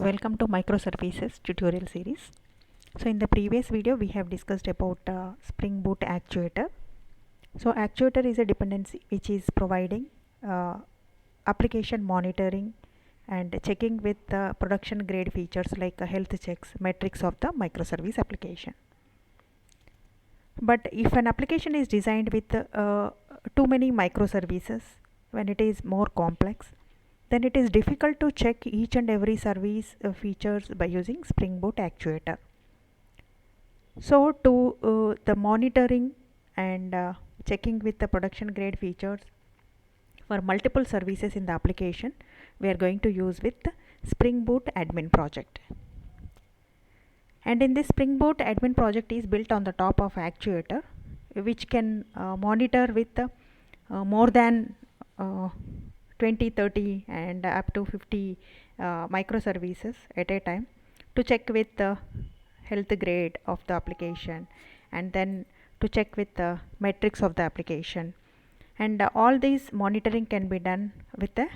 Welcome to microservices tutorial series. So in the previous video we have discussed about Spring Boot actuator. So actuator is a dependency which is providing application monitoring and checking with production grade features like health checks, metrics of the microservice application. But if an application is designed with too many microservices, when it is more complex, then it is difficult to check each and every service features by using Spring Boot actuator. So to the monitoring and checking with the production grade features for multiple services in the application, we are going to use with Spring Boot admin project. And in this Spring Boot admin project is built on the top of actuator, which can monitor with more than 20, 30 and up to 50 microservices at a time to check with the health grade of the application, and then to check with the metrics of the application. And all these monitoring can be done with the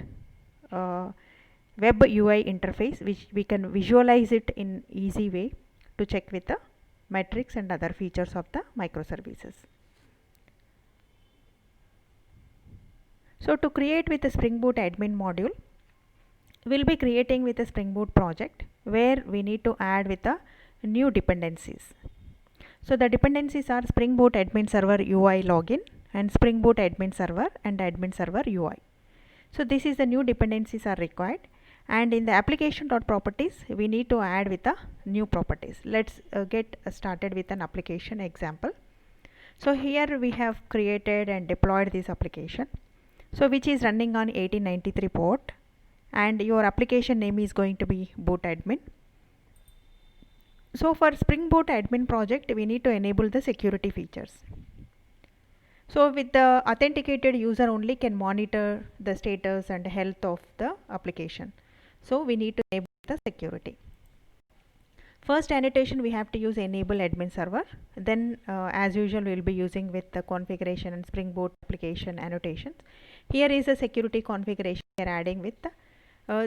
web UI interface, which we can visualize it in easy way to check with the metrics and other features of the microservices. So to create with the Spring Boot admin module, we'll be creating with a Spring Boot project where we need to add with the new dependencies. So the dependencies are Spring Boot admin server UI login and Spring Boot admin server and admin server UI. So this is the new dependencies are required, and in the application.properties we need to add with the new properties. Let's get started with an application example. So here we have created and deployed this application, so which is running on 1893 port, and your application name is going to be boot admin. So for Spring Boot admin project we need to enable the security features. So with the authenticated user only can monitor the status and health of the application. So we need to enable the security. First annotation we have to use enable admin server. Then as usual we will be using with the configuration and Spring Boot application annotations. Here is a security configuration we are adding with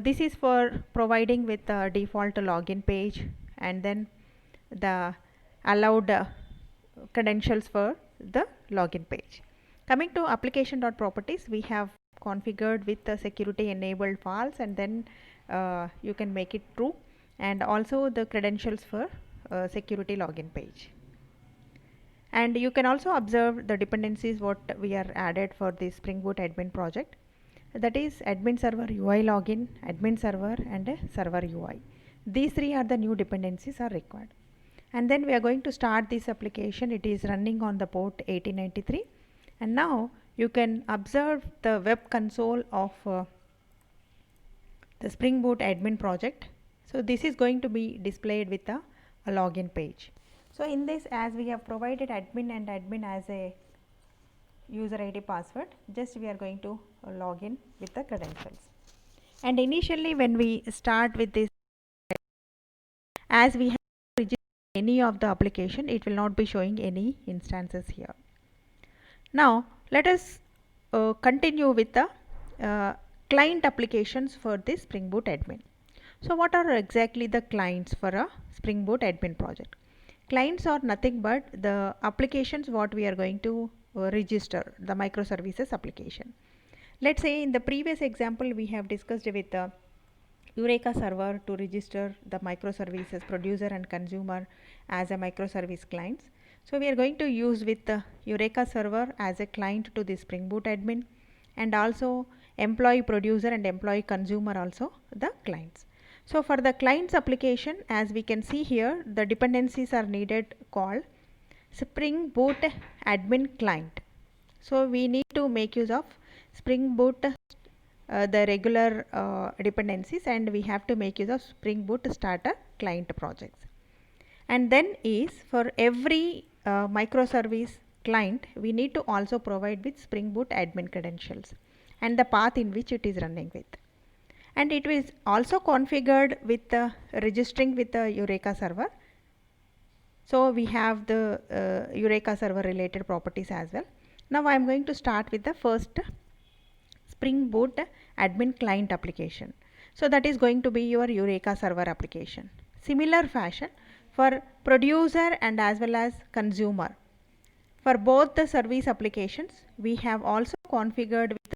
this is for providing with the default login page, and then the allowed credentials for the login page. Coming to application.properties, we have configured with the security enabled false, and then you can make it true, and also the credentials for security login page. And you can also observe the dependencies what we are added for this Spring Boot admin project, that is admin server UI login, admin server and server UI. These three are the new dependencies are required. And then we are going to start this application. It is running on the port 1893, and now you can observe the web console of the Spring Boot admin project. So this is going to be displayed with a login page. So in this, as we have provided admin and admin as a user ID password, just we are going to log in with the credentials. And initially when we start with this, as we have registered any of the application, it will not be showing any instances here. Now let us continue with the client applications for this Spring Boot admin. So what are exactly the clients for a Spring Boot admin project? Clients are nothing but the applications what we are going to register, the microservices application. Let's say in the previous example we have discussed with the Eureka server to register the microservices producer and consumer as a microservice clients. So we are going to use with the Eureka server as a client to the Spring Boot admin, and also employee producer and employee consumer also the clients. So for the clients application, as we can see here, the dependencies are needed called Spring Boot admin client. So we need to make use of Spring Boot the regular dependencies, and we have to make use of Spring Boot starter client projects. And then is for every microservice client we need to also provide with Spring Boot admin credentials and the path in which it is running with. And it is also configured with registering with the Eureka server. So we have the Eureka server related properties as well. Now I am going to start with the first Spring Boot admin client application. So that is going to be your Eureka server application. Similar fashion for producer and as well as consumer. For both the service applications, we have also configured with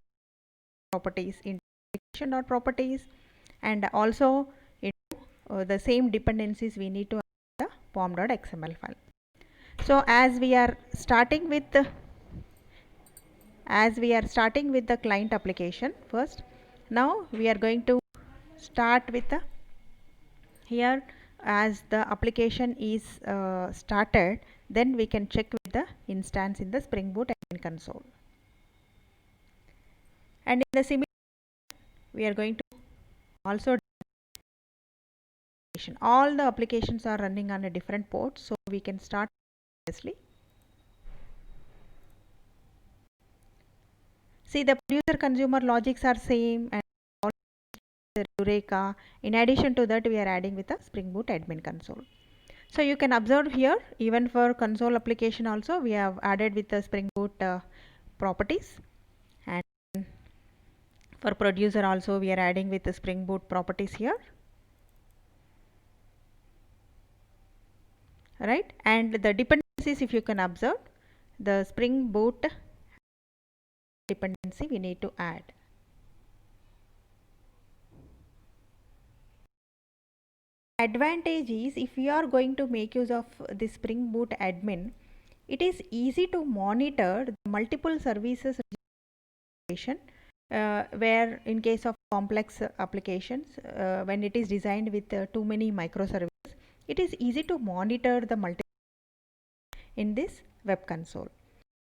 properties in application.properties, and also the same dependencies we need to add the pom.xml file. So as we are starting with the client application first, now we are going to start with the here. As the application is started, then we can check with the instance in the Spring Boot admin console. And in the similar, we are going to also all the applications are running on a different port, so we can start obviously. See, the producer consumer logics are same, and Eureka. In addition to that, we are adding with the Spring Boot admin console. So you can observe here, even for console application also, we have added with the Spring Boot properties, and for producer also we are adding with the Spring Boot properties here, right? And the dependencies, if you can observe, the Spring Boot dependency we need to add. Advantage is, if you are going to make use of the Spring Boot admin, it is easy to monitor the multiple services where in case of complex applications, when it is designed with too many microservices, it is easy to monitor the multiple in this web console.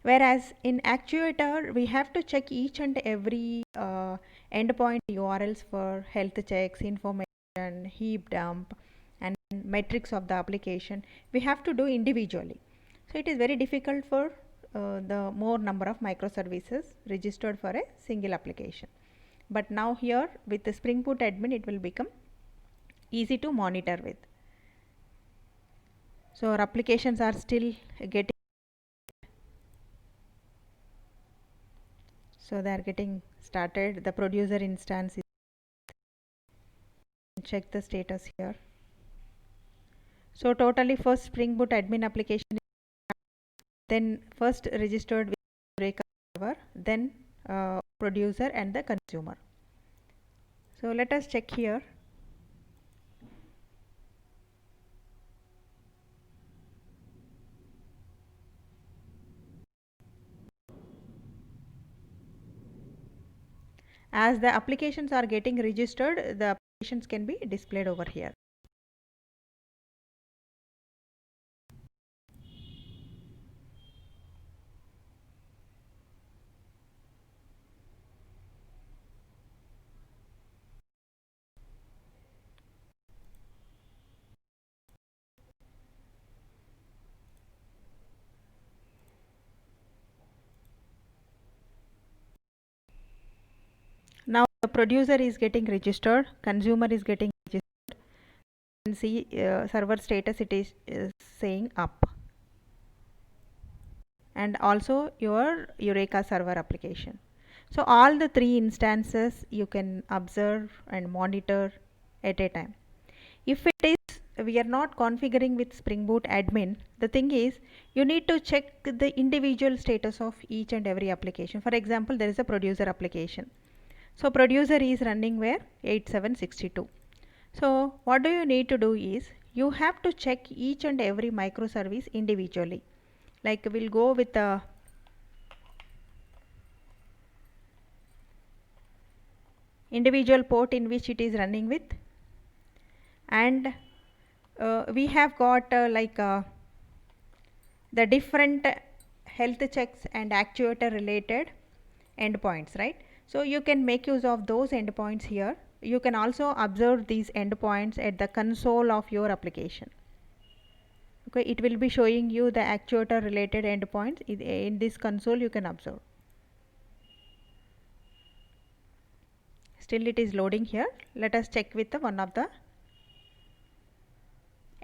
Whereas in actuator, we have to check each and every endpoint URLs for health checks, information, heap dump, and metrics of the application. We have to do individually. So it is very difficult for the more number of microservices registered for a single application. But now here with the Spring Boot admin, it will become easy to monitor with. So our applications are still getting, so they are getting started. The producer instance is, check the status here. So totally first Spring Boot admin application, then first registered with Eureka server, then producer and the consumer. So let us check here. As the applications are getting registered, the applications can be displayed over here. Now the producer is getting registered, consumer is getting registered. You can see server status, it is saying up, and also your Eureka server application. So all the three instances you can observe and monitor at a time. If it is we are not configuring with Spring Boot admin, the thing is you need to check the individual status of each and every application. For example, there is a producer application. So producer is running where 8762. So what do you need to do is you have to check each and every microservice individually. Like we'll go with the individual port in which it is running with, and we have got the different health checks and actuator related endpoints, right? So you can make use of those endpoints here. You can also observe these endpoints at the console of your application. Okay, it will be showing you the actuator related endpoints in this console. You can observe. Still it is loading here. Let us check with the one of the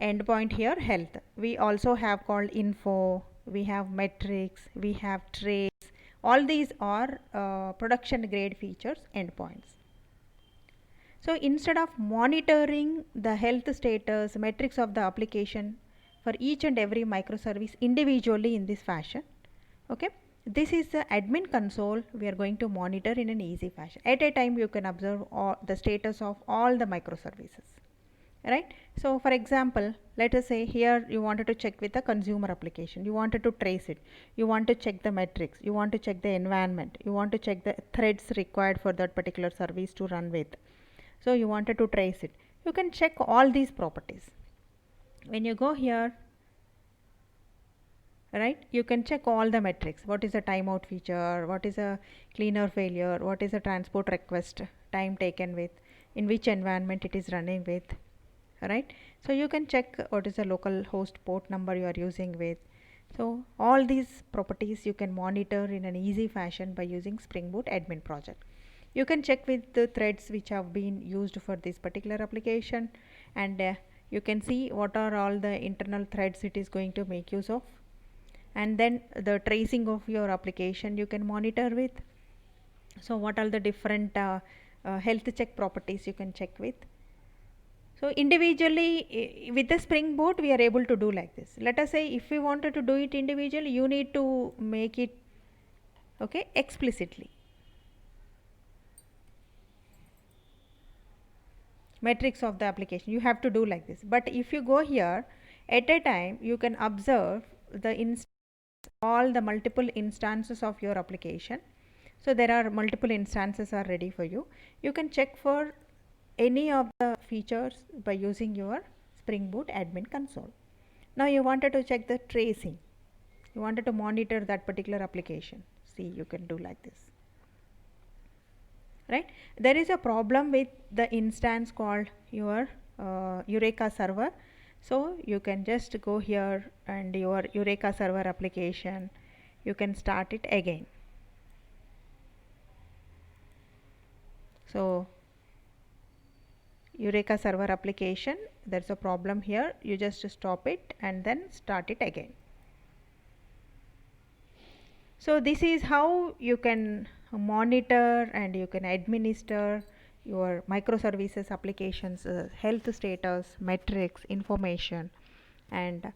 endpoint here, health. We also have called info, we have metrics, we have trace. All these are production grade features endpoints. So instead of monitoring the health status metrics of the application for each and every microservice individually in this fashion, okay, this is the admin console we are going to monitor in an easy fashion. At a time you can observe all the status of all the microservices, right? So for example, let us say here you wanted to check with the consumer application, you wanted to trace it, you want to check the metrics, you want to check the environment, you want to check the threads required for that particular service to run with. So you wanted to trace it, you can check all these properties. When you go here, right, you can check all the metrics. What is the timeout feature, what is a cleaner failure, what is a transport request time taken with, in which environment it is running with, right? So you can check what is the local host port number you are using with. So all these properties you can monitor in an easy fashion by using Spring Boot admin project. You can check with the threads which have been used for this particular application, and you can see what are all the internal threads it is going to make use of, and then the tracing of your application you can monitor with. So what are the different health check properties you can check with. So individually with the Spring Boot we are able to do like this. Let us say if we wanted to do it individually, you need to make it, okay, explicitly. Metrics of the application you have to do like this. But if you go here, at a time you can observe the all the multiple instances of your application. So there are multiple instances are ready for you. You can check for any of the features by using your Spring Boot admin console. Now you wanted to check the tracing, you wanted to monitor that particular application. See, you can do like this, right? There is a problem with the instance called your Eureka server. So you can just go here and your Eureka server application, you can start it again. So Eureka server application, there's a problem here, you just stop it and then start it again. So this is how you can monitor and you can administer your microservices applications, health status, metrics, information, and